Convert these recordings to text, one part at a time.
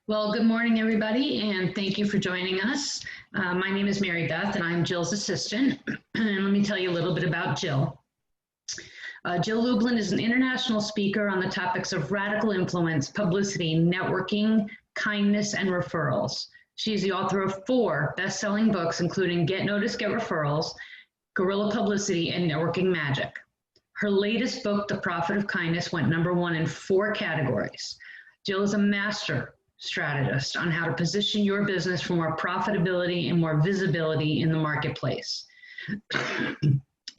Well, good morning, everybody, and thank you for joining us. My name is Mary Beth, and I'm Jill's assistant. And let me tell you a little bit about Jill. Jill Lublin is an international speaker on the topics of radical influence, publicity, networking, kindness, and referrals. She's the author of 4 best-selling books, including Get Noticed, Get Referrals, Guerrilla Publicity, and Networking Magic. Her latest book, The Profit of Kindness, went #1 in 4 categories. Jill is a master strategist on how to position your business for more profitability and more visibility in the marketplace.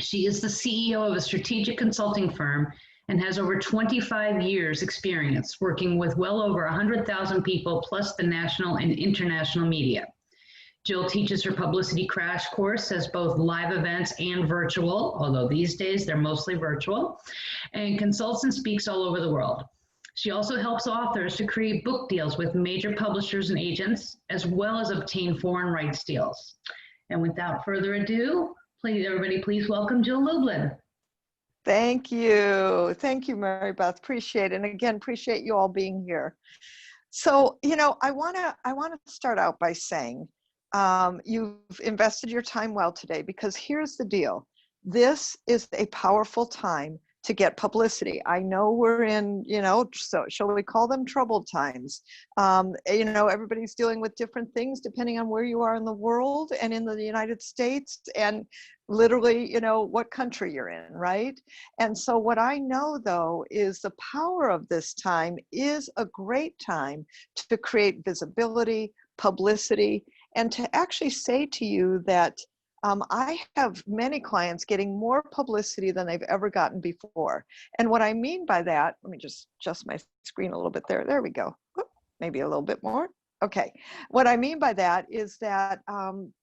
She is the CEO of a strategic consulting firm and has over 25 years experience working with well over 100,000 people plus the national and international media. Jill teaches her publicity crash course as both live events and virtual, although these days they're mostly virtual, and consults and speaks all over the world. She also helps authors to create book deals with major publishers and agents, as well as obtain foreign rights deals. And without further ado, please welcome Jill Lublin. Thank you. Thank you, Mary Beth. Appreciate it. And again, appreciate you all being here. So, I want to start out by saying you've invested your time well today, because here's the deal. This is a powerful time to get publicity. I know we're in, so shall we call them troubled times? Everybody's dealing with different things depending on where you are in the world and in the United States and literally, what country you're in, right? And so what I know though is the power of this time is a great time to create visibility, publicity, and to actually say to you that I have many clients getting more publicity than they've ever gotten before. And what I mean by that, let me just adjust my screen a little bit there. There we go. Maybe a little bit more. Okay. What I mean by that is that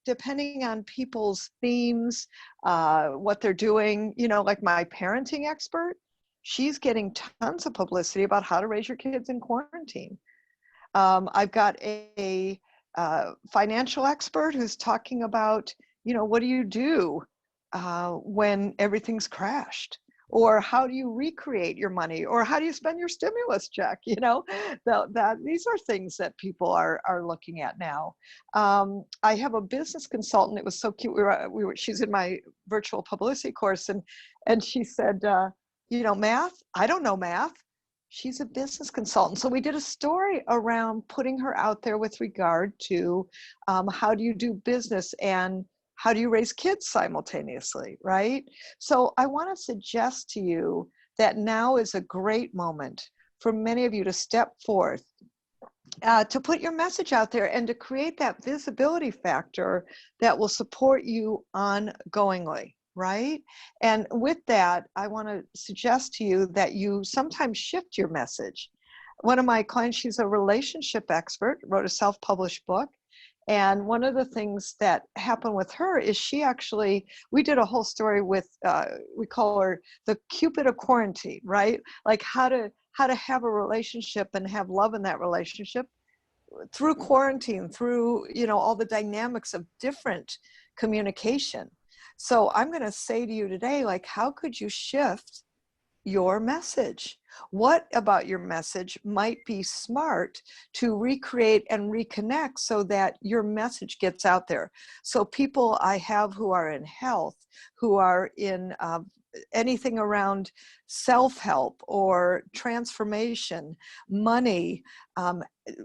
depending on people's themes, what they're doing, like my parenting expert, she's getting tons of publicity about how to raise your kids in quarantine. I've got a financial expert who's talking about, what do you do when everything's crashed? Or how do you recreate your money? Or how do you spend your stimulus check? These are things that people are looking at now. I have a business consultant. It was so cute. She's in my virtual publicity course, and she said, math? I don't know math. She's a business consultant. So we did a story around putting her out there with regard to how do you do business and how do you raise kids simultaneously, right? So I want to suggest to you that now is a great moment for many of you to step forth, to put your message out there and to create that visibility factor that will support you ongoingly, right? And with that, I want to suggest to you that you sometimes shift your message. One of my clients, she's a relationship expert, wrote a self-published book. And one of the things that happened with her is we did a whole story with, we call her the Cupid of quarantine, right? Like how to have a relationship and have love in that relationship through quarantine, through, all the dynamics of different communication. So I'm going to say to you today, like, how could you shift your message? What about your message might be smart to recreate and reconnect so that your message gets out there? So people I have who are in health, who are in anything around self-help or transformation, money,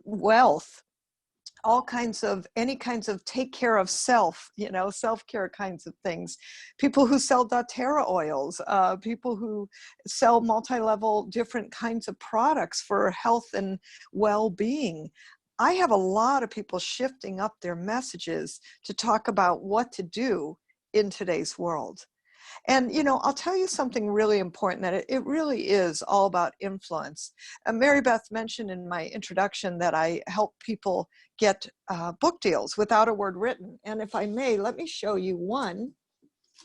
wealth, any kinds of take care of self, self-care kinds of things. People who sell doTERRA oils, people who sell multi-level different kinds of products for health and well-being. I have a lot of people shifting up their messages to talk about what to do in today's world. And, I'll tell you something really important, that it really is all about influence. Mary Beth mentioned in my introduction that I help people get book deals without a word written. And if I may, let me show you one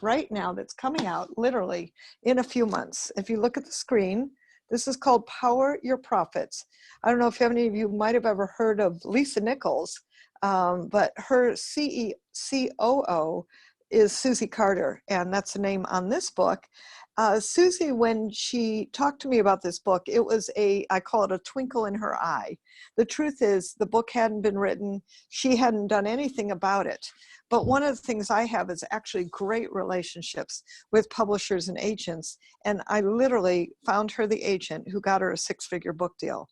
right now that's coming out literally in a few months. If you look at the screen, this is called Power Your Profits. I don't know if any of you might have ever heard of Lisa Nichols, but her COO is Susie Carter, and that's the name on this book. Susie, when she talked to me about this book, it was I call it a twinkle in her eye. The truth is the book hadn't been written. She hadn't done anything about it. But one of the things I have is actually great relationships with publishers and agents. And I literally found her the agent who got her a 6-figure book deal.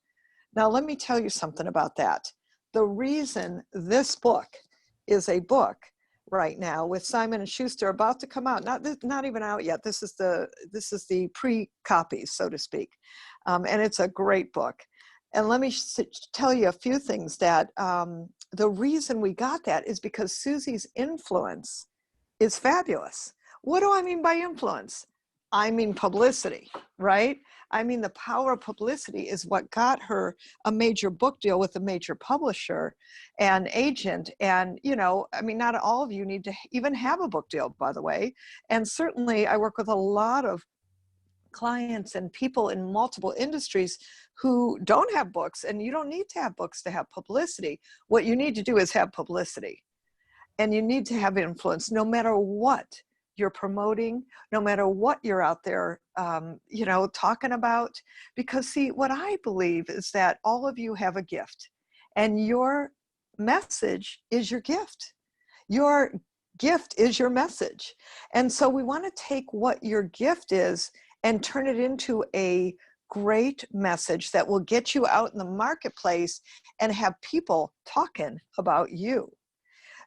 Now, let me tell you something about that. The reason this book is a book right now with Simon and Schuster about to come out, not even out yet. This is the pre-copies, so to speak. And it's a great book. And let me tell you a few things that the reason we got that is because Susie's influence is fabulous. What do I mean by influence? I mean publicity, right? I mean, the power of publicity is what got her a major book deal with a major publisher and agent. And, you know, I mean, not all of you need to even have a book deal, by the way. And certainly I work with a lot of clients and people in multiple industries who don't have books, and you don't need to have books to have publicity. What you need to do is have publicity, and you need to have influence no matter what you're promoting, no matter what you're out there, you know, talking about. Because see, what I believe is that all of you have a gift, and your message is your gift. Your gift is your message. And so we want to take what your gift is and turn it into a great message that will get you out in the marketplace and have people talking about you.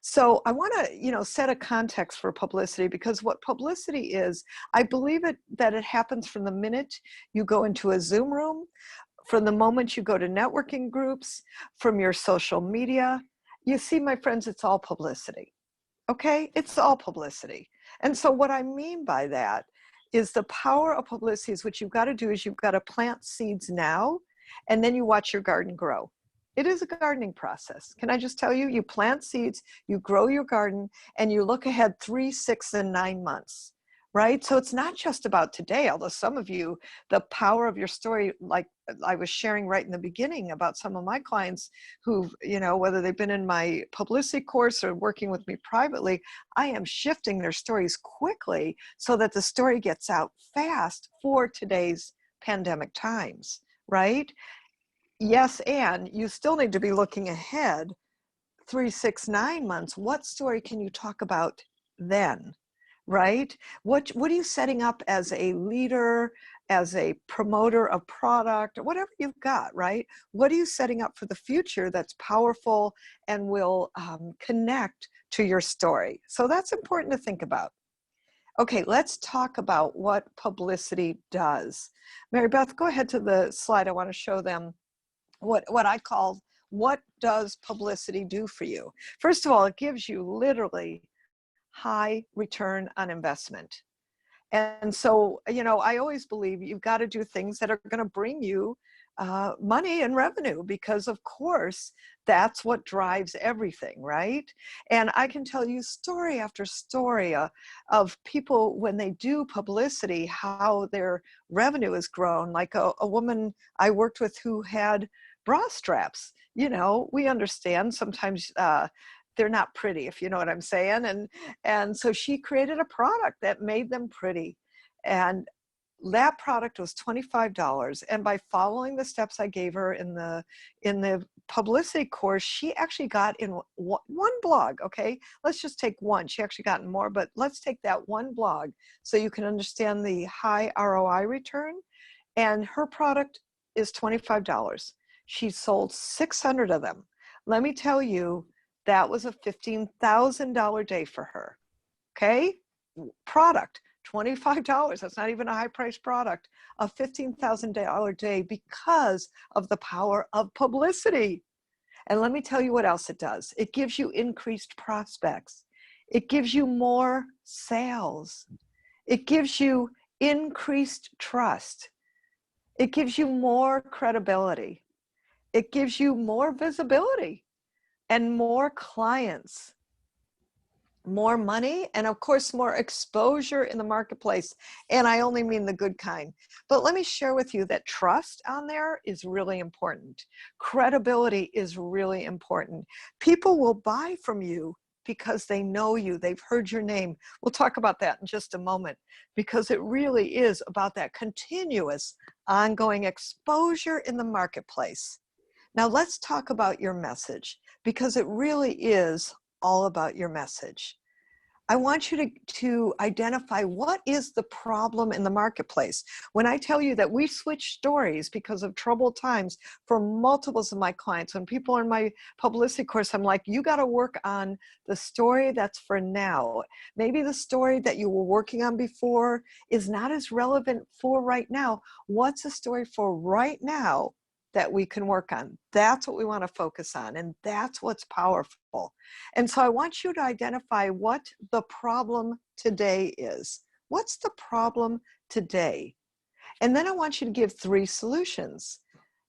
So I want to, you know, set a context for publicity, because what publicity is, I believe that it happens from the minute you go into a Zoom room, from the moment you go to networking groups, from your social media. You see, my friends, it's all publicity. Okay? It's all publicity. And so what I mean by that is the power of publicity is what you've got to do is you've got to plant seeds now, and then you watch your garden grow. It is a gardening process. Can I just tell you, you plant seeds, you grow your garden, and you look ahead 3, 6, and 9 months, right? So it's not just about today, although some of you, the power of your story, like I was sharing right in the beginning about some of my clients who've, you know, whether they've been in my publicity course or working with me privately, I am shifting their stories quickly so that the story gets out fast for today's pandemic times, right? Yes, and you still need to be looking ahead 3, 6, 9 months. What story can you talk about then, right? What are you setting up as a leader, as a promoter of product, or whatever you've got, right? What are you setting up for the future that's powerful and will connect to your story? So that's important to think about. Okay, let's talk about what publicity does. Mary Beth, go ahead to the slide. I want to show them what I call, what does publicity do for you? First of all, it gives you literally high return on investment. And so, you know, I always believe you've got to do things that are going to bring you money and revenue, because of course, that's what drives everything, right? And I can tell you story after story of people when they do publicity, how their revenue has grown. Like a woman I worked with who had bra straps. You know, we understand sometimes they're not pretty, if you know what I'm saying. And so she created a product that made them pretty. And that product was $25. And by following the steps I gave her in the publicity course, she actually got in one blog. Okay, let's just take one. She actually got in more, but let's take that one blog so you can understand the high ROI return. And her product is $25. She sold 600 of them. Let me tell you, that was a $15,000 day for her. Okay, product. $25. That's not even a high price product. A $15,000 day because of the power of publicity. And let me tell you what else it does. It gives you increased prospects. It gives you more sales. It gives you increased trust. It gives you more credibility. It gives you more visibility and more clients, more money, and of course, more exposure in the marketplace. And I only mean the good kind. But let me share with you that trust on there is really important. Credibility is really important. People will buy from you because they know you, they've heard your name. We'll talk about that in just a moment, because it really is about that continuous ongoing exposure in the marketplace. Now let's talk about your message, because it really is all about your message. I want you to identify what is the problem in the marketplace. When I tell you that we switch stories because of troubled times for multiples of my clients, when people are in my publicity course, I'm like, you got to work on the story that's for now. Maybe the story that you were working on before is not as relevant for right now. What's the story for right now that we can work on? That's what we want to focus on, and that's what's powerful. And so I want you to identify what the problem today is. What's the problem today? And then I want you to give 3 solutions.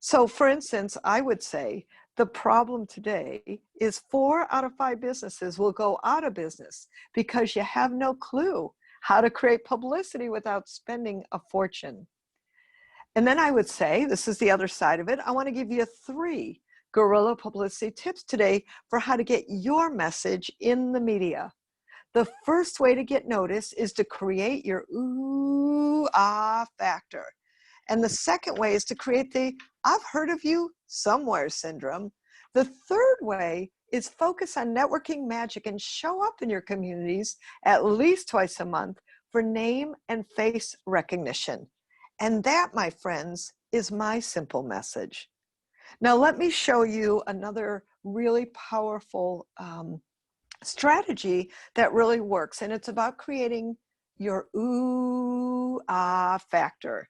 So for instance, I would say the problem today is 4 out of 5 businesses will go out of business because you have no clue how to create publicity without spending a fortune. And then I would say, this is the other side of it, I want to give you 3 guerrilla publicity tips today for how to get your message in the media. The first way to get noticed is to create your ooh, ah factor. And the second way is to create the I've heard of you somewhere syndrome. The third way is focus on networking magic and show up in your communities at least twice a month for name and face recognition. And that, my friends, is my simple message. Now, let me show you another really powerful strategy that really works. And it's about creating your ooh, ah factor.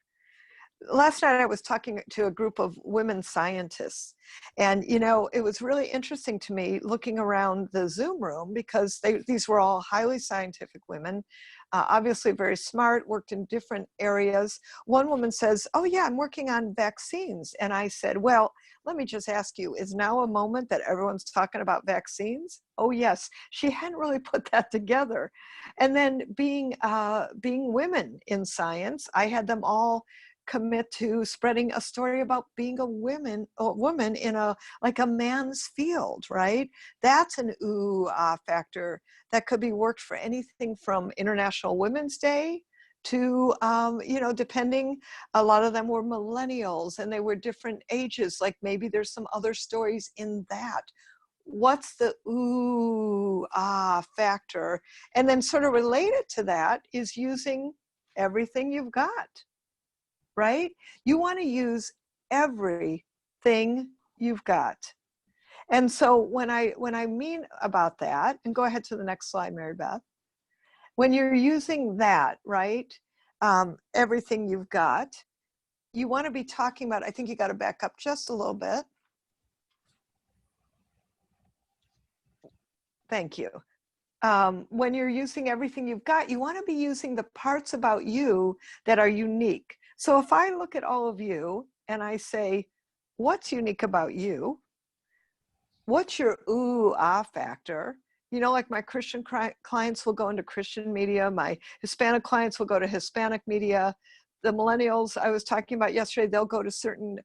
Last night I was talking to a group of women scientists, and it was really interesting to me looking around the Zoom room, because these were all highly scientific women, obviously very smart, worked in different areas. One woman says, oh yeah, I'm working on vaccines. And I said, well, let me just ask you, is now a moment that everyone's talking about vaccines? Oh yes. She hadn't really put that together. And then being women in science, I had them all commit to spreading a story about being a woman in a man's field, right? That's an ooh ah factor that could be worked for anything from International Women's Day to depending, a lot of them were millennials and they were different ages, like maybe there's some other stories in that. What's the ooh ah factor? And then sort of related to that is using everything you've got. Right? You want to use everything you've got. And so when I mean about that, and go ahead to the next slide, Mary Beth. When you're using that, right, everything you've got, you want to be talking about, I think you got to back up just a little bit. Thank you. When you're using everything you've got, you want to be using the parts about you that are unique. So if I look at all of you and I say, what's unique about you? What's your ooh, ah factor? Like my Christian clients will go into Christian media. My Hispanic clients will go to Hispanic media. The millennials I was talking about yesterday, they'll go to certain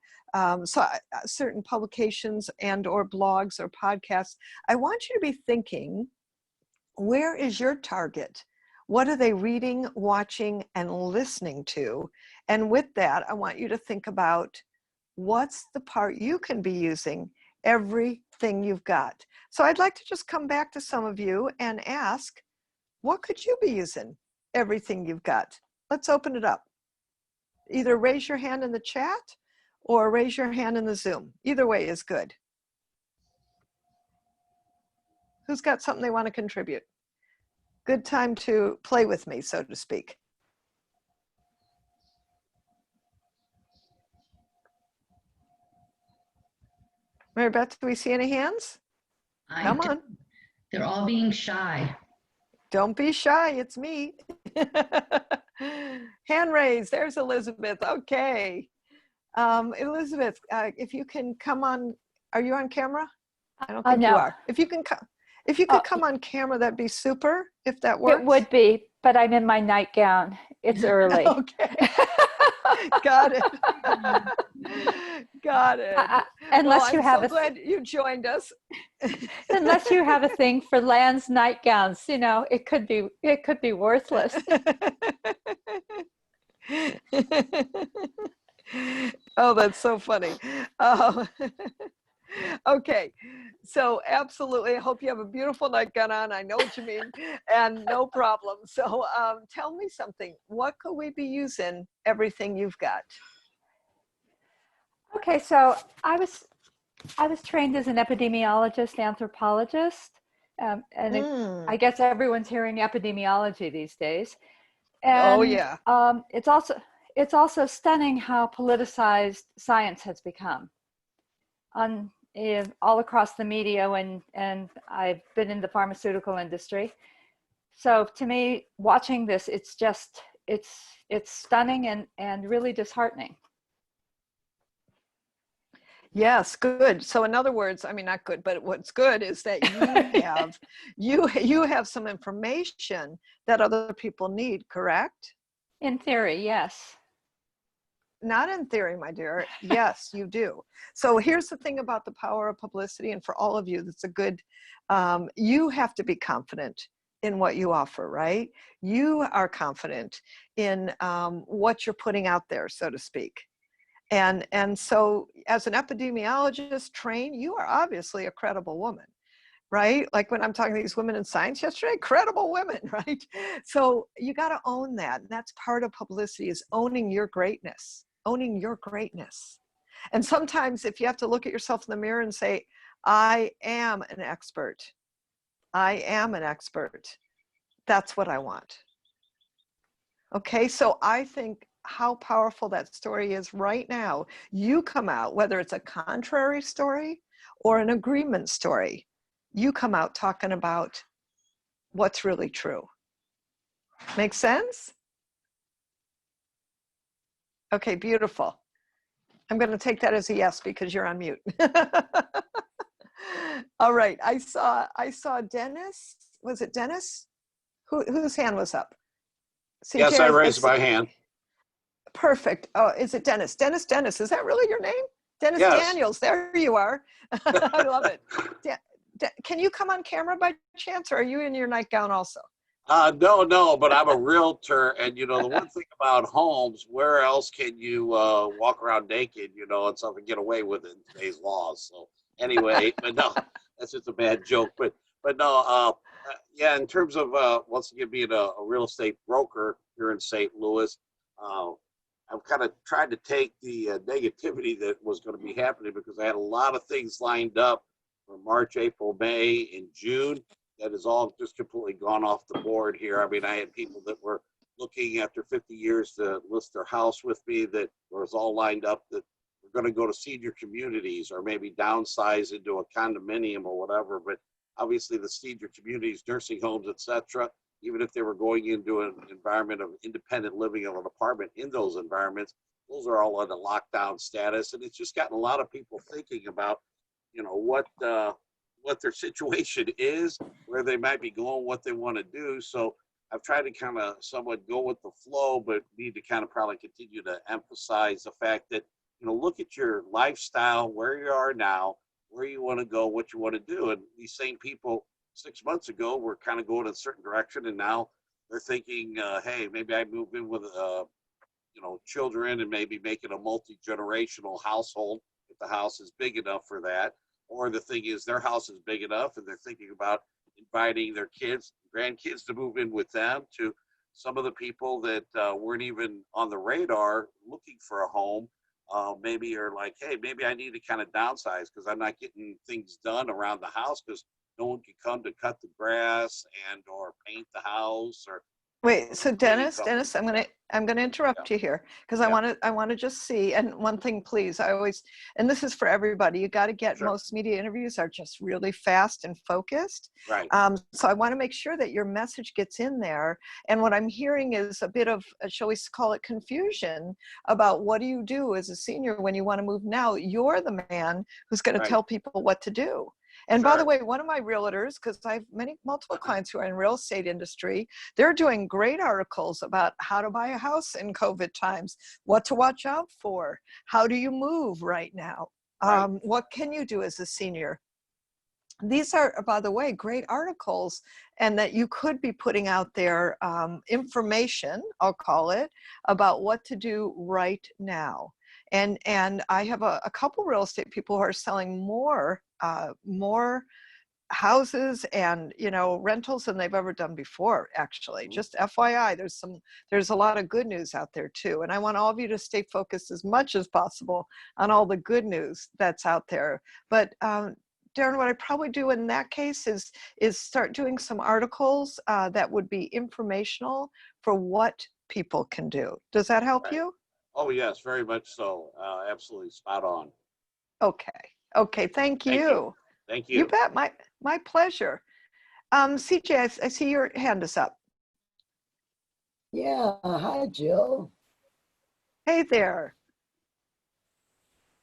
publications and or blogs or podcasts. I want you to be thinking, where is your target? What are they reading, watching, and listening to? And with that, I want you to think about what's the part you can be using, everything you've got. So I'd like to just come back to some of you and ask, what could you be using, everything you've got? Let's open it up. Either raise your hand in the chat or raise your hand in the Zoom. Either way is good. Who's got something they want to contribute? Good time to play with me, so to speak. Mary Beth, do we see any hands? Come on. They're all being shy. Don't be shy, it's me. Hand raised, there's Elizabeth, okay. Elizabeth, if you can come on, are you on camera? I don't think no. You are. If you could come on camera, that'd be super, if that works. It would be, but I'm in my nightgown. It's early. Okay. Got it. Got it. Unless you have I'm so glad you joined us. unless you have a thing for Lan's nightgowns, you know, it could be worthless. Oh, that's so funny. Okay, so absolutely. I hope you have a beautiful nightgown on. I know what you mean, and no problem. So tell me something. What could we be using everything you've got? Okay, so I was trained as an epidemiologist, anthropologist, I Mm. guess everyone's hearing epidemiology these days. Oh, And yeah. it's also stunning how politicized science has become all across the media, and I've been in the pharmaceutical industry. So to me, watching this, it's stunning and really disheartening. Yes, good. So in other words, I mean, not good, but what's good is that you have some information that other people need, correct? In theory, yes. Not in theory, my dear. Yes, you do. So here's the thing about the power of publicity, and for all of you, that's a good, you have to be confident in what you offer, right? You are confident in what you're putting out there, so to speak. And so as an epidemiologist trained, you are obviously a credible woman, right? Like when I'm talking to these women in science yesterday, credible women, right? So you got to own that. That's part of publicity, is owning your greatness, owning your greatness. And sometimes if you have to look at yourself in the mirror and say, I am an expert. I am an expert. That's what I want. Okay, so I think how powerful that story is right now. You come out, whether it's a contrary story or an agreement story, you come out talking about what's really true. Make sense? Okay, beautiful. I'm going to take that as a yes because you're on mute. All right, I saw Dennis. Was it Dennis? Whose hand was up? CJ, Yes, I raised my hand. Perfect. Oh, is it Dennis? Dennis, is that really your name? Dennis Yes. Daniels, there you are. I love it. Can you come on camera by chance, or are you in your nightgown also? No, but I'm a realtor, and the one thing about homes, where else can you walk around naked, and something get away with it in today's laws? So anyway, but no, that's just a bad joke. But no, yeah, in terms of once again being a real estate broker here in St. Louis, I've kind of tried to take the negativity that was going to be happening, because I had a lot of things lined up for March, April, May, and June. That has all just completely gone off the board here. I mean, I had people that were looking after 50 years to list their house with me that was all lined up that were going to go to senior communities or maybe downsize into a condominium or whatever. But obviously the senior communities, nursing homes, etc., even if they were going into an environment of independent living in an apartment in those environments, those are all in a lockdown status. And it's just gotten a lot of people thinking about, what their situation is, where they might be going, what they want to do. So I've tried to kind of somewhat go with the flow, but need to kind of probably continue to emphasize the fact that, look at your lifestyle, where you are now, where you want to go, what you want to do. And these same people 6 months ago were kind of going in a certain direction, and now they're thinking, hey, maybe I move in with children and maybe make it a multi-generational household if the house is big enough for that. Or the thing is, their house is big enough and they're thinking about inviting their kids, grandkids to move in with them. To some of the people that weren't even on the radar looking for a home, maybe are like, hey, maybe I need to kind of downsize because I'm not getting things done around the house because no one can come to cut the grass and or paint the house or. Wait, so Dennis, I'm gonna interrupt you here because I want to just see. And one thing, please, and this is for everybody. You got to get, most media interviews are just really fast and focused. Right. So I want to make sure that your message gets in there. And what I'm hearing is a bit of, shall we call it, confusion about what do you do as a senior when you want to move now. You're the man who's going to tell people what to do. And by the Sure. way, one of my realtors, because I have multiple clients who are in real estate industry, they're doing great articles about how to buy a house in COVID times, what to watch out for, how do you move right now, Right. what can you do as a senior. These are, by the way, great articles, and that you could be putting out there information, I'll call it, about what to do right now. And I have a couple real estate people who are selling more houses and, you know, rentals than they've ever done before, actually. Just FYI, there's a lot of good news out there too. And I want all of you to stay focused as much as possible on all the good news that's out there. But Darren, what I'd probably do in that case is start doing some articles that would be informational for what people can do. Does that help Right. you? Oh, yes, very much so. Absolutely spot on. Okay. Okay. Thank you. Thank you. Thank You you. bet. My pleasure. CJ, I see your hand is up. Yeah, hi, Jill. Hey there.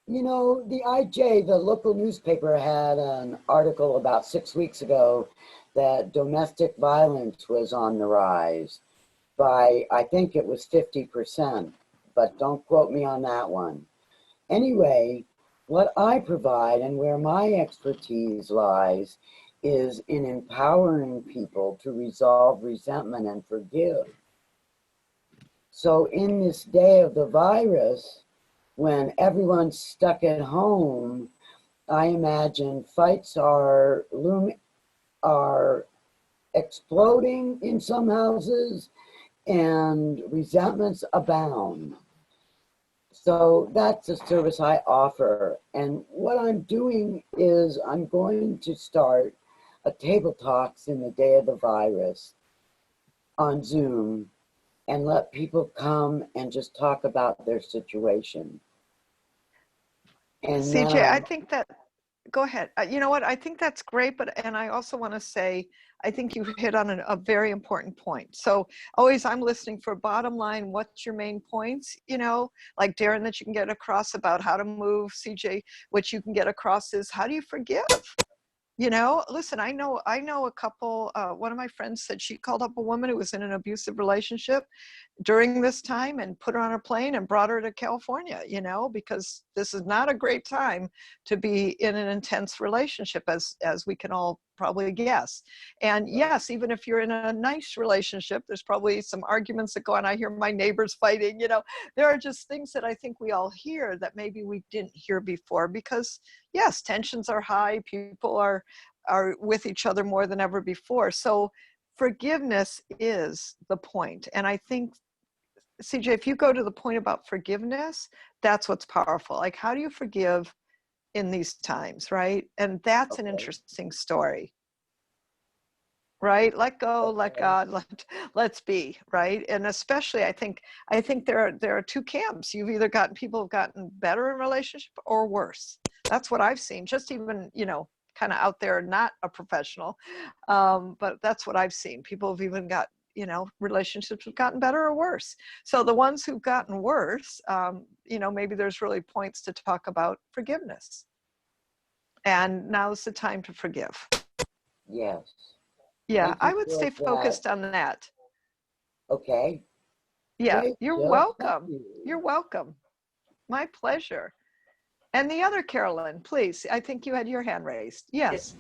You know, the IJ, the local newspaper, had an article about 6 weeks ago that domestic violence was on the rise by, I think it was 50%, but don't quote me on that one. Anyway, what I provide and where my expertise lies is in empowering people to resolve resentment and forgive. So in this day of the virus, when everyone's stuck at home, I imagine fights are exploding in some houses and resentments abound. So that's a service I offer. And what I'm doing is I'm going to start a table talks in the day of the virus on Zoom and let people come and just talk about their situation. And CJ, I think that, go ahead. You know what? I think that's great, and I also want to say, I think you hit on a very important point. So always I'm listening for bottom line, what's your main points, you know, like Darren, that you can get across about how to move. CJ, what you can get across is how do you forgive? You know, listen, I know a couple, one of my friends said she called up a woman who was in an abusive relationship during this time and put her on a plane and brought her to California, you know, because this is not a great time to be in an intense relationship, as we can all probably guess. And yes, even if you're in a nice relationship, there's probably some arguments that go on. I hear my neighbors fighting, you know, there are just things that I think we all hear that maybe we didn't hear before, because yes, tensions are high, people are with each other more than ever before. So forgiveness is the point. And I think, CJ, if you go to the point about forgiveness, that's what's powerful. Like, how do you forgive in these times, right? And that's an interesting story, right? Let go, let God, let's be, right? And especially, I think there are two camps. You've either people have gotten better in relationship or worse. That's what I've seen. Just even, you know, kind of out there, not a professional, but that's what I've seen. People have even got, you know, relationships have gotten better or worse. So the ones who've gotten worse, you know, maybe there's really points to talk about forgiveness. And now's the time to forgive. Yes. Yeah, I would stay focused on that. Okay. Yeah, Great, you're Jill. welcome. Thank you. You're welcome. My pleasure. And the other Carolyn, please. I think you had your hand raised. Yes.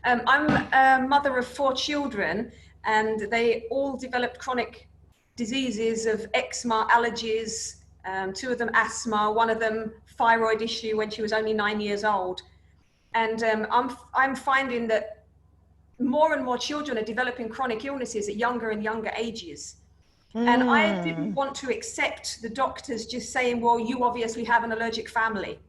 I'm a mother of 4 children, and they all developed chronic diseases of eczema, allergies, 2 of them asthma, 1 of them thyroid issue when she was only 9 years old. And I'm finding that more and more children are developing chronic illnesses at younger and younger ages. And I didn't want to accept the doctors just saying, well, you obviously have an allergic family.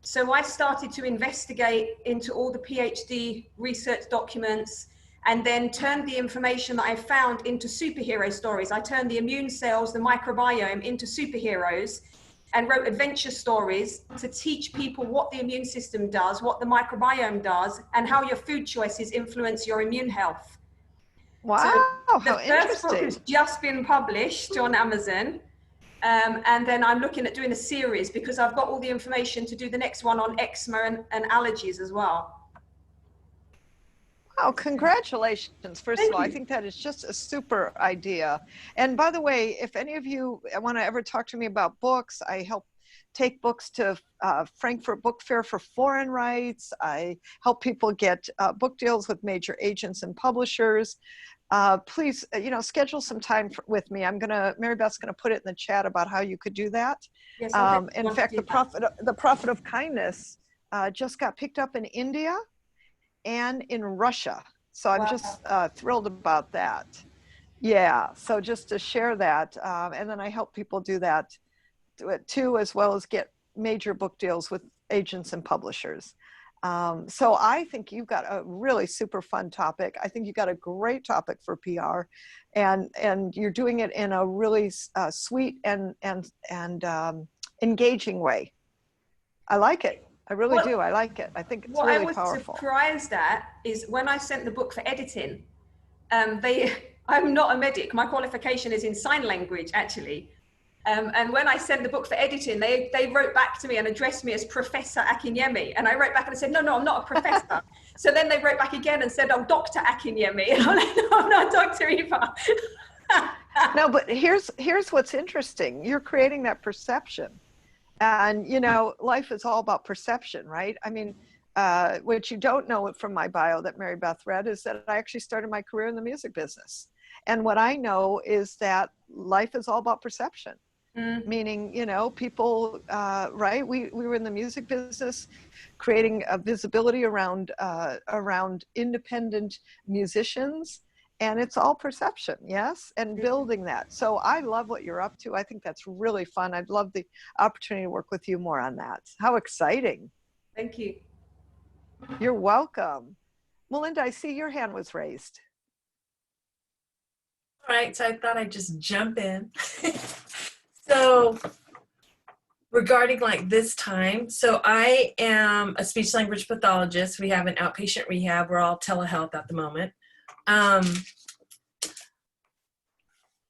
So I started to investigate into all the PhD research documents, and then turned the information that I found into superhero stories. I turned the immune cells, the microbiome, into superheroes, and wrote adventure stories to teach people what the immune system does, what the microbiome does, and how your food choices influence your immune health. Wow, so how the first book interesting. has just been published on Amazon. And then I'm looking at doing a series because I've got all the information to do the next one on eczema and allergies as well. Oh, congratulations. First Thank of all, I you. think that is just a super idea. And by the way, if any of you want to ever talk to me about books, I help take books to Frankfurt Book Fair for foreign rights. I help people get book deals with major agents and publishers. Please, schedule some time with me. Mary Beth's gonna put it in the chat about how you could do that. Yes, I'll In love to fact, do that. the Prophet of Kindness just got picked up in India and in Russia. So I'm Wow. just thrilled about that. Yeah, so just to share that. And then I help people do that too, as well as get major book deals with agents and publishers. So I think you've got a really super fun topic. I think you've got a great topic for PR, and you're doing it in a really sweet and engaging way. I like it. I really do. I like it. I think it's What really I was powerful. surprised at is when I sent the book for editing, I'm not a medic. My qualification is in sign language, actually. And when I sent the book for editing, they wrote back to me and addressed me as Professor Akinyemi. And I wrote back and I said, no, I'm not a professor. So then they wrote back again and said, oh, Dr. Akinyemi. And I'm like, no, I'm not a doctor either. No, but here's what's interesting. You're creating that perception. And, life is all about perception, right? I mean, what you don't know from my bio that Mary Beth read is that I actually started my career in the music business. And what I know is that life is all about perception. Meaning, people, right? We were in the music business, creating a visibility around independent musicians, and it's all perception, yes, and building that. So I love what you're up to. I think that's really fun. I'd love the opportunity to work with you more on that. How exciting! Thank you. You're welcome. Melinda, I see your hand was raised. All right, so I thought I'd just jump in. So regarding this time, so I am a speech language pathologist. We have an outpatient rehab. We're all telehealth at the moment. And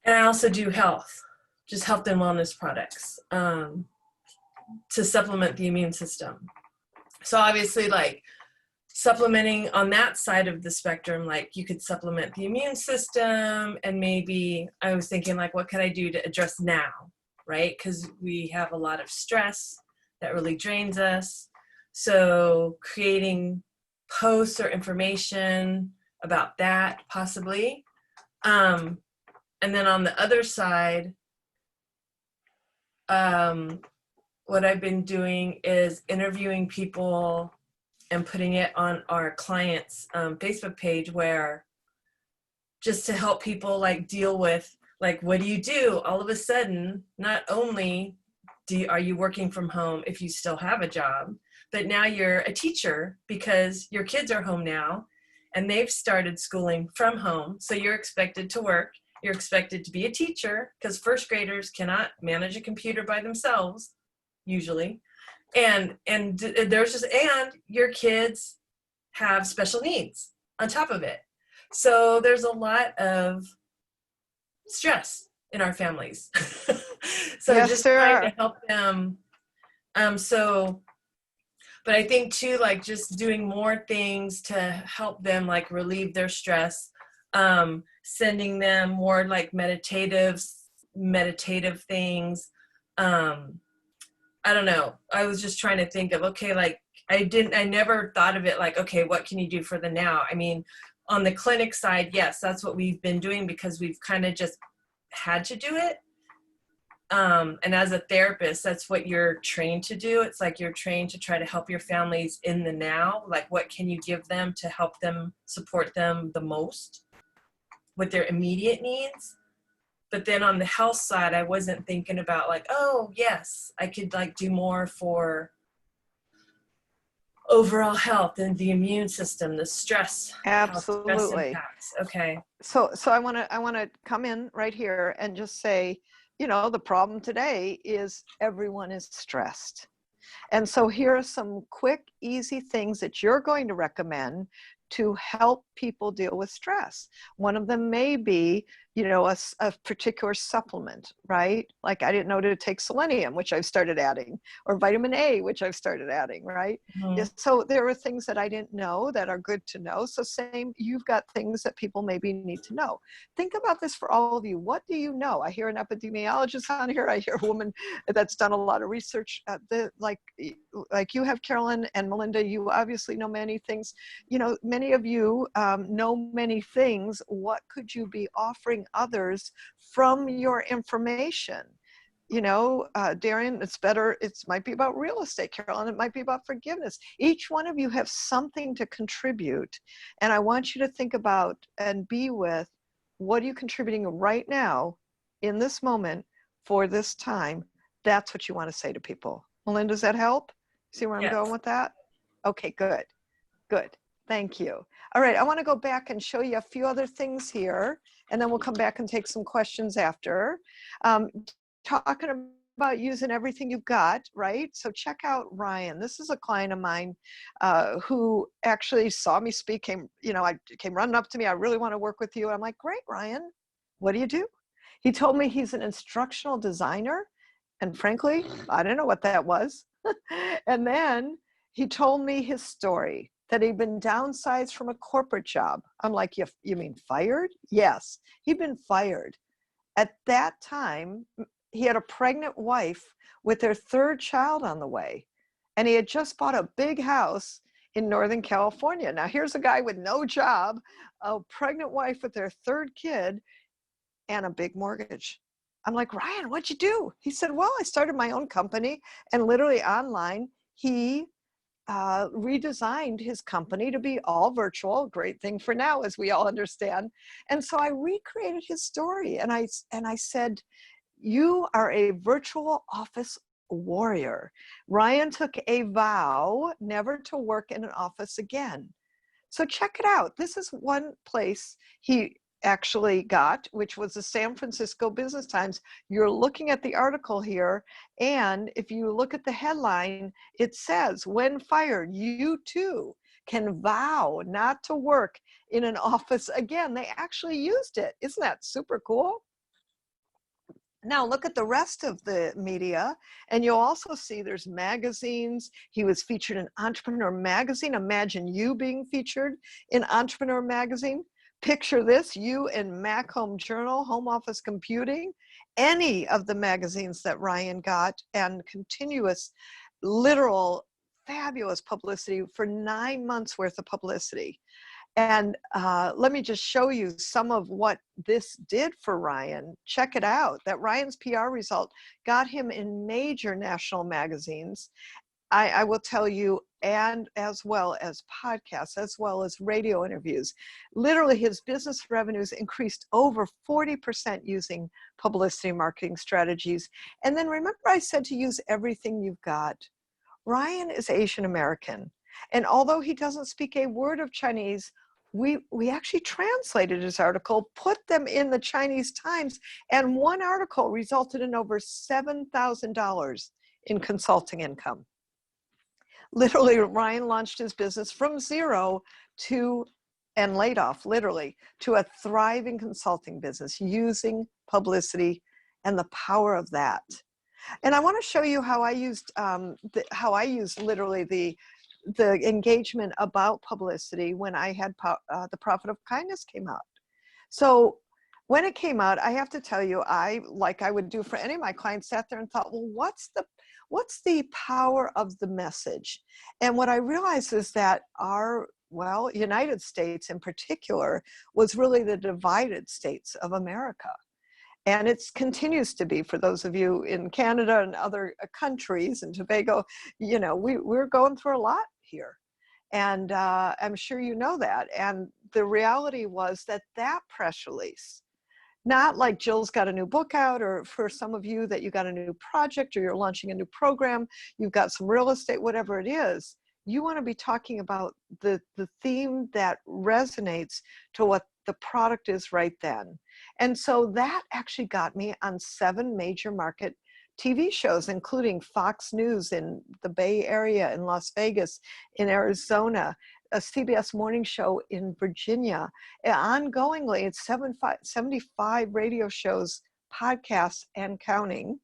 I also do just health and wellness products to supplement the immune system. So obviously supplementing on that side of the spectrum, you could supplement the immune system, and maybe I was thinking what could I do to address now? Right? Because we have a lot of stress that really drains us. So creating posts or information about that possibly. And then on the other side, what I've been doing is interviewing people and putting it on our clients' Facebook page, where just to help people deal with what do you do all of a sudden? Not only are you working from home if you still have a job, but now you're a teacher because your kids are home now and they've started schooling from home. So you're expected to work. You're expected to be a teacher because first graders cannot manage a computer by themselves, usually. And your kids have special needs on top of it. So there's a lot of stress in our families. So yes, just there trying are. to help them. But I think too, just doing more things to help them relieve their stress, sending them more meditative things. I don't know. I was just trying to think of, okay, I never thought of it okay, what can you do for the now? I mean, on the clinic side, yes, that's what we've been doing because we've kind of just had to do it. And as a therapist, that's what you're trained to do. It's you're trained to try to help your families in the now. What can you give them to help them, support them the most with their immediate needs? But then on the health side, I wasn't thinking about oh, yes, I could do more for overall health and the immune system, the stress. Absolutely. How stress impacts. Okay. So I want to come in right here and just say, the problem today is everyone is stressed. And so here are some quick, easy things that you're going to recommend to help people deal with stress. One of them may be, you know, a particular supplement, right? Like I didn't know to take selenium, which I've started adding, or vitamin A, which I've started adding, right? So there are things that I didn't know that are good to know. So same, you've got things that people maybe need to know. Think about this for all of you. What do you know? I hear an epidemiologist on here. I hear a woman that's done a lot of research. Like you have, Carolyn and Melinda, you obviously know many things. You know, many of you know many things. What could you be offering others from your information? You know, Darian, it's better, it might be about real estate. Carolyn, it might be about forgiveness. Each one of you have something to contribute. And I want you to think about and be with, what are you contributing right now in this moment for this time? That's what you want to say to people. Melinda, does that help? See where I'm going with that? Okay, good, good. Thank you. All right, I want to go back and show you a few other things here, and then we'll come back and take some questions after. Talking about using everything you've got, right? So check out Ryan. This is a client of mine who actually saw me speak, came running up to me. I really want to work with you. I'm like, great, Ryan. What do you do? He told me he's an instructional designer. And frankly, I didn't know what that was. And then he told me his story, that he'd been downsized from a corporate job. I'm like, you mean fired? Yes, he'd been fired. At that time, he had a pregnant wife with their third child on the way. And he had just bought a big house in Northern California. Now here's a guy with no job, a pregnant wife with their third kid, and a big mortgage. I'm like, Ryan, what'd you do? He said, well, I started my own company, and literally online, he redesigned his company to be all virtual. Great thing for now, as we all understand. And so I recreated his story, and I said, you are a virtual office warrior. Ryan took a vow never to work in an office again. So check it out. This is one place he actually got, which was the San Francisco Business Times. You're looking at the article here, and if you look at the headline, it says, when fired, you too can vow not to work in an office again. They actually used it. Isn't that super cool? Now look at the rest of the media, and you'll also see there's magazines. He was featured in Entrepreneur Magazine. Imagine you being featured in Entrepreneur Magazine. Picture this, you in Mac Home Journal, Home Office Computing, any of the magazines that Ryan got, and continuous, literal, fabulous publicity for 9 months worth of publicity. And let me just show you some of what this did for Ryan. Check it out. That Ryan's PR result got him in major national magazines. I will tell you, and as well as podcasts, as well as radio interviews. Literally, his business revenues increased over 40% using publicity marketing strategies. And then remember, I said to use everything you've got. Ryan is Asian American. And although he doesn't speak a word of Chinese, we actually translated his article, put them in the Chinese Times, and one article resulted in over $7,000 in consulting income. Literally, Ryan launched his business from zero to, and laid off, literally, to a thriving consulting business using publicity and the power of that. And I want to show you how I used literally the engagement about publicity when I had the Profit of Kindness came out. So when it came out, I have to tell you, like I would do for any of my clients, sat there and thought, well, what's the power of the message? And what I realized is that United States in particular was really the divided states of America. And it continues to be for those of you in Canada and other countries and Tobago. You know, we're going through a lot here. And I'm sure you know that. And the reality was that press release, not like Jill's got a new book out, or for some of you that you got a new project or you're launching a new program, you've got some real estate, whatever it is, you want to be talking about the theme that resonates to what the product is right then. And so that actually got me on 7 major market TV shows, including Fox News in the Bay Area, in Las Vegas, in Arizona, CBS morning show in Virginia. Ongoingly, it's 75 radio shows, podcasts, and counting.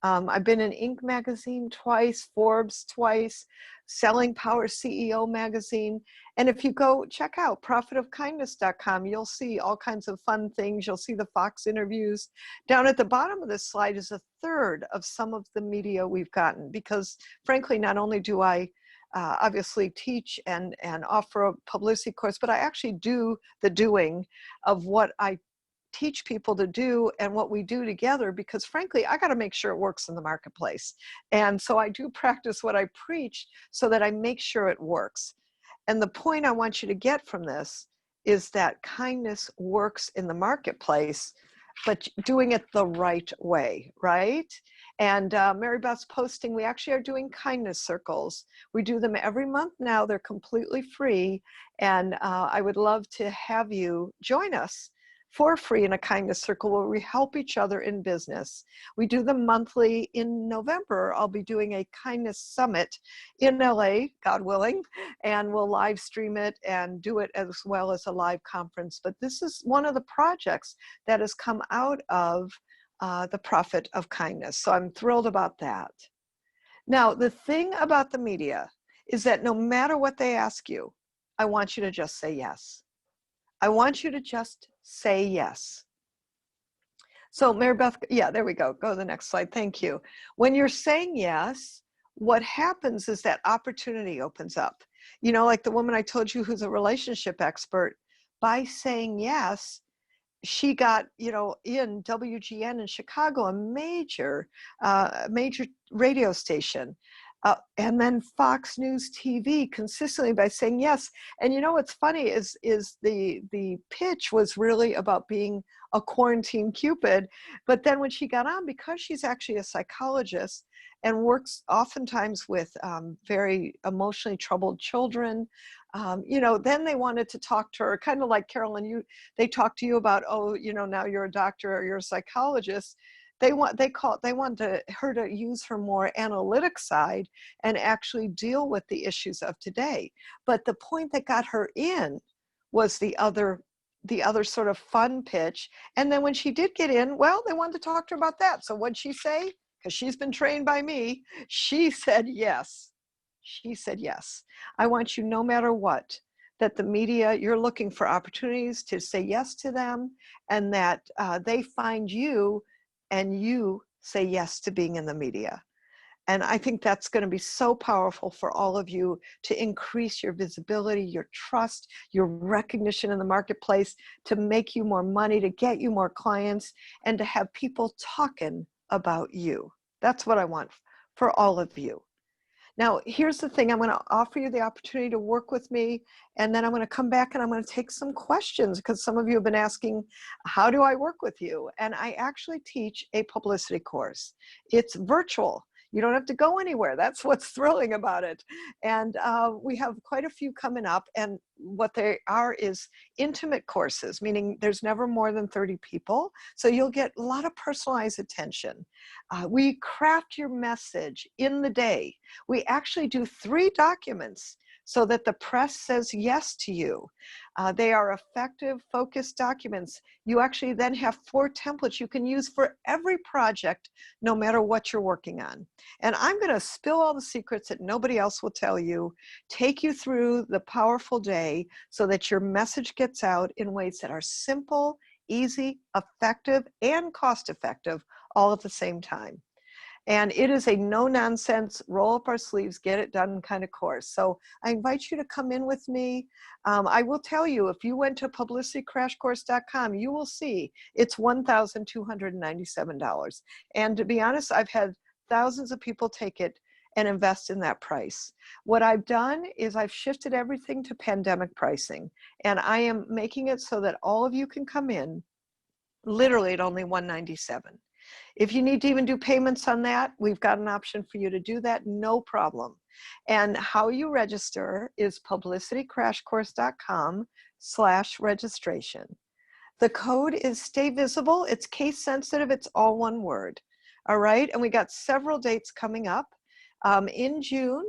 I've been in Inc. magazine twice, Forbes twice, Selling Power CEO magazine. And if you go check out profitofkindness.com, you'll see all kinds of fun things. You'll see the Fox interviews. Down at the bottom of this slide is a third of some of the media we've gotten, because frankly, not only do I obviously teach and offer a publicity course, but I actually do the doing of what I teach people to do and what we do together, because frankly, I got to make sure it works in the marketplace. And so I do practice what I preach so that I make sure it works. And the point I want you to get from this is that kindness works in the marketplace, but doing it the right way, right? And Mary Beth's posting, we actually are doing kindness circles. We do them every month now. They're completely free. And I would love to have you join us for free in a kindness circle where we help each other in business. We do them monthly. In November, I'll be doing a kindness summit in LA, God willing, and we'll live stream it and do it as well as a live conference. But this is one of the projects that has come out of the Profit of Kindness. So I'm thrilled about that. Now, the thing about the media is that no matter what they ask you, I want you to just say yes. I want you to just say yes. So Mary Beth, yeah, there we go. Go to the next slide. Thank you. When you're saying yes, what happens is that opportunity opens up. You know, like the woman I told you who's a relationship expert, by saying yes, she got, you know, in WGN in Chicago, a major radio station. And then Fox News TV consistently by saying yes. And you know what's funny is the pitch was really about being a quarantine Cupid. But then when she got on, because she's actually a psychologist and works oftentimes with very emotionally troubled children, you know, then they wanted to talk to her, kind of like Carolyn, they talk to you about, oh, you know, now you're a doctor or you're a psychologist. They want her to use her more analytic side and actually deal with the issues of today. But the point that got her in was the other sort of fun pitch. And then when she did get in, well, they wanted to talk to her about that. So what'd she say? Because she's been trained by me, she said yes. She said yes. I want you, no matter what, that the media, you're looking for opportunities to say yes to them, and that they find you and you say yes to being in the media. And I think that's going to be so powerful for all of you to increase your visibility, your trust, your recognition in the marketplace, to make you more money, to get you more clients, and to have people talking about you. That's what I want for all of you. Now, here's the thing. I'm going to offer you the opportunity to work with me, and then I'm going to come back and I'm going to take some questions, because some of you have been asking, how do I work with you? And I actually teach a publicity course. It's virtual. You don't have to go anywhere. That's what's thrilling about it. And we have quite a few coming up, and what they are is intimate courses, meaning there's never more than 30 people. So you'll get a lot of personalized attention. We craft your message in the day. We actually do 3 documents so that the press says yes to you. They are effective, focused documents. You actually then have 4 templates you can use for every project, no matter what you're working on. And I'm going to spill all the secrets that nobody else will tell you, take you through the powerful day so that your message gets out in ways that are simple, easy, effective, and cost-effective all at the same time. And it is a no-nonsense, roll up our sleeves, get it done kind of course. So I invite you to come in with me. I will tell you, if you went to publicitycrashcourse.com, you will see it's $1,297. And to be honest, I've had thousands of people take it and invest in that price. What I've done is I've shifted everything to pandemic pricing. And I am making it so that all of you can come in literally at only $197. If you need to even do payments on that, we've got an option for you to do that, no problem. And how you register is publicitycrashcourse.com/registration. The code is Stay Visible. It's case sensitive. It's all one word. All right. And we got several dates coming up in June.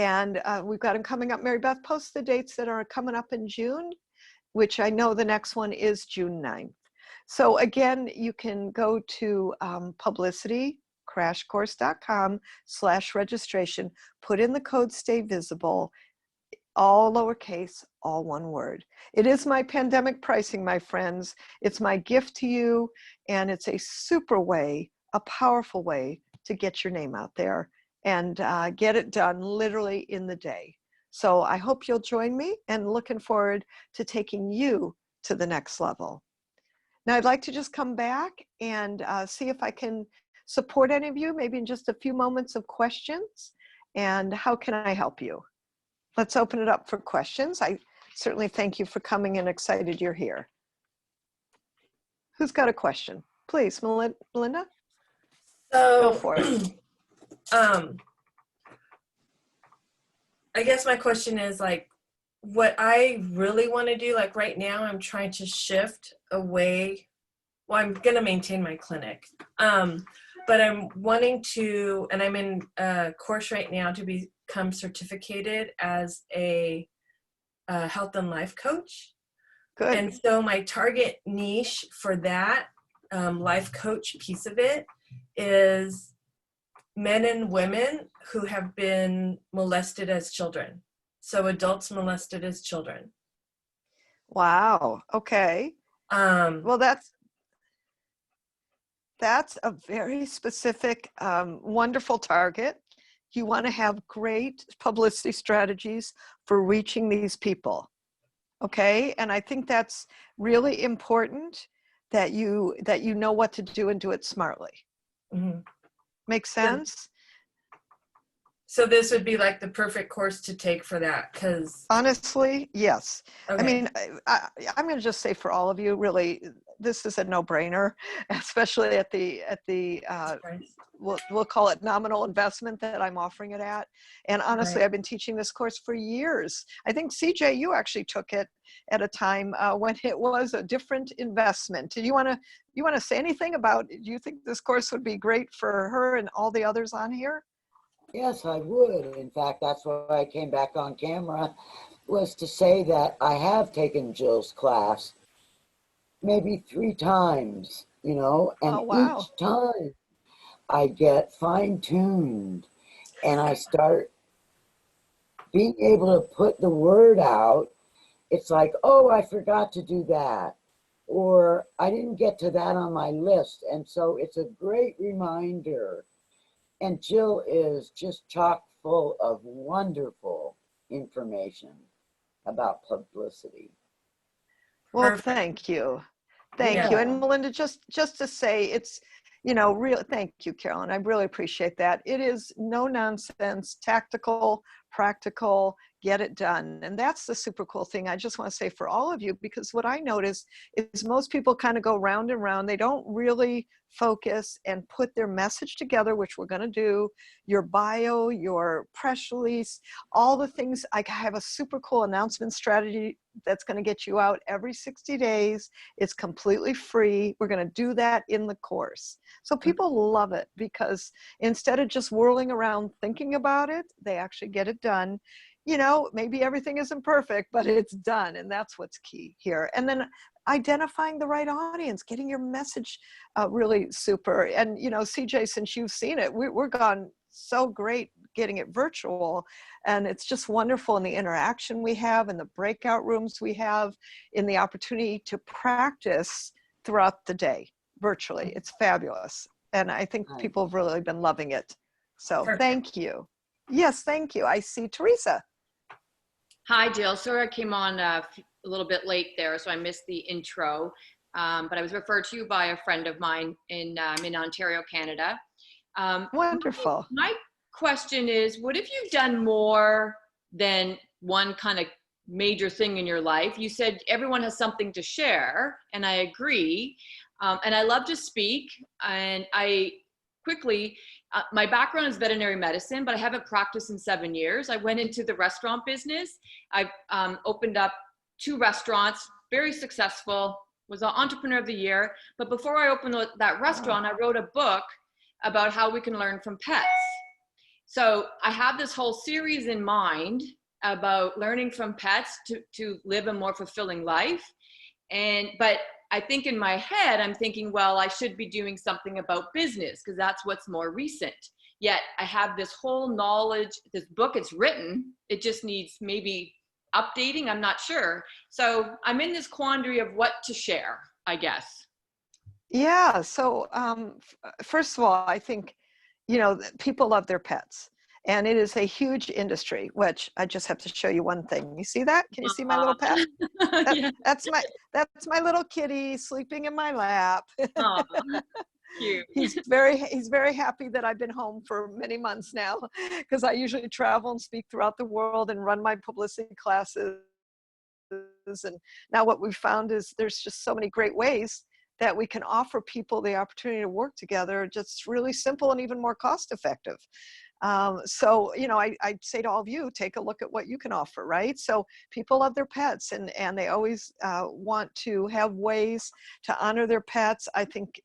And we've got them coming up. Mary Beth, post the dates that are coming up in June, which I know the next one is June 9th. So again, you can go to publicitycrashcourse.com/registration, put in the code Stay Visible, all lowercase, all one word. It is my pandemic pricing, my friends. It's my gift to you, and it's a super way, a powerful way to get your name out there and get it done literally in the day. So I hope you'll join me, and looking forward to taking you to the next level. Now I'd like to just come back and see if I can support any of you, maybe in just a few moments of questions, and how can I help you? Let's open it up for questions. I certainly thank you for coming and excited you're here. Who's got a question? Please, Melinda? So, Go for it. I guess my question is like, what I really want to do, like right now, I'm trying to shift away. Well, I'm going to maintain my clinic, but I'm wanting to, and I'm in a course right now to become certificated as a health and life coach. Good. And so my target niche for that life coach piece of it is men and women who have been molested as children. So adults molested as children. Wow. Okay. Well, that's a very specific, wonderful target. You want to have great publicity strategies for reaching these people. Okay. And I think that's really important that you know what to do and do it smartly. Mm-hmm. Make sense? So this would be like the perfect course to take for that, because honestly, yes. okay. I mean, I'm going to just say for all of you, really, this is a no-brainer, especially at the we'll call it nominal investment that I'm offering it at. And honestly, Right. I've been teaching this course for years. I think CJ, you actually took it at a time when it was a different investment. Do you want to say anything about? Do you think this course would be great for her and all the others on here? Yes, I would. In fact, that's why I came back on camera, was to say that I have taken Jill's class maybe 3 times, and Oh, wow. each time I get fine-tuned and I start being able to put the word out. It's like, oh, I forgot to do that, or I didn't get to that on my list. And so it's a great reminder. And Jill is just chock full of wonderful information about publicity. Well, Perfect. thank you. Thank you. And Melinda, just to say, it's, real, thank you, Carolyn. I really appreciate that. It is no nonsense, tactical, practical, get it done. And that's the super cool thing. I just want to say for all of you, because what I notice is most people kind of go round and round. They don't really focus and put their message together, which we're going to do, your bio, your press release, all the things. I have a super cool announcement strategy that's going to get you out every 60 days. It's completely free. We're going to do that in the course. So people love it because instead of just whirling around thinking about it, they actually get it done. Maybe everything isn't perfect, but it's done. And that's what's key here. And then identifying the right audience, getting your message really super. And, CJ, since you've seen it, we're gone so great getting it virtual. And it's just wonderful in the interaction we have, in the breakout rooms we have, in the opportunity to practice throughout the day virtually. It's fabulous. And I think people have really been loving it. So Thank you. Yes, thank you. I see Teresa. Hi, Jill. Sorry I came on a little bit late there, so I missed the intro. But I was referred to you by a friend of mine in Ontario, Canada. Wonderful. My question is, what if you've done more than one kind of major thing in your life? You said everyone has something to share, and I agree. And I love to speak, and I quickly, my background is veterinary medicine, but I haven't practiced in 7 years. I went into the restaurant business. I've opened up 2 restaurants, very successful, was an entrepreneur of the year. But before I opened that restaurant, I wrote a book about how we can learn from pets. So I have this whole series in mind about learning from pets to live a more fulfilling life. But I think in my head, I'm thinking, well, I should be doing something about business because that's what's more recent. Yet I have this whole knowledge, this book, it's written, it just needs maybe updating, I'm not sure. So I'm in this quandary of what to share, I guess. Yeah. So first of all, I think, people love their pets. And it is a huge industry, which I just have to show you one thing. You see that? Can you see my little pet? Yeah. That's my little kitty sleeping in my lap. Aw, cute. He's very happy that I've been home for many months now, because I usually travel and speak throughout the world and run my publicity classes. And now what we've found is there's just so many great ways that we can offer people the opportunity to work together, just really simple and even more cost effective. So, I'd say to all of you, take a look at what you can offer, right? So people love their pets, and they always want to have ways to honor their pets. I think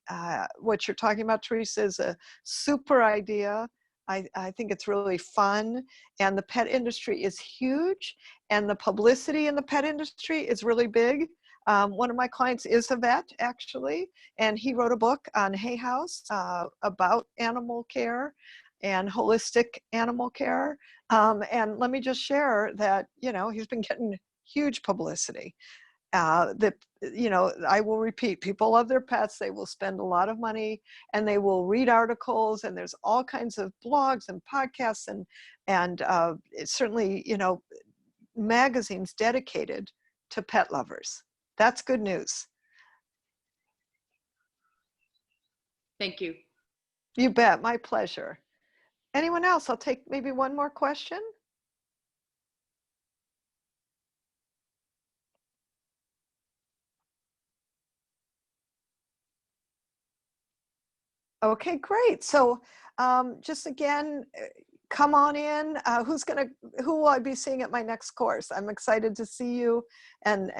what you're talking about, Teresa, is a super idea. I think it's really fun, and the pet industry is huge, and the publicity in the pet industry is really big. One of my clients is a vet, actually, and he wrote a book on Hay House about animal care and holistic animal care. And let me just share that, he's been getting huge publicity. I will repeat, people love their pets. They will spend a lot of money, and they will read articles, and there's all kinds of blogs and podcasts and it's certainly, magazines dedicated to pet lovers. That's good news. Thank you. You bet. My pleasure. Anyone else? I'll take maybe one more question. Okay, great. So just again, come on in. Who will I be seeing at my next course? I'm excited to see you and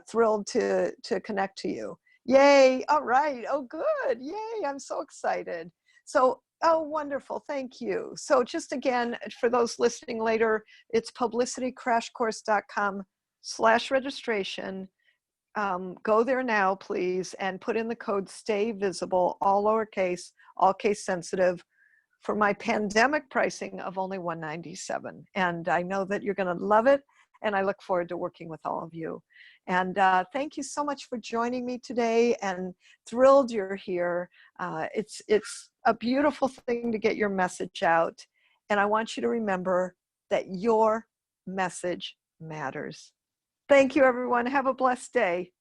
thrilled to connect to you. Yay. All right. Oh, good. Yay. I'm so excited. So, oh, wonderful. Thank you. So just again, for those listening later, it's publicitycrashcourse.com/registration. Go there now, please, and put in the code STAY VISIBLE, all lowercase, all case sensitive, for my pandemic pricing of only $197. And I know that you're going to love it, and I look forward to working with all of you. And thank you so much for joining me today, and thrilled you're here. It's a beautiful thing to get your message out. And I want you to remember that your message matters. Thank you, everyone. Have a blessed day.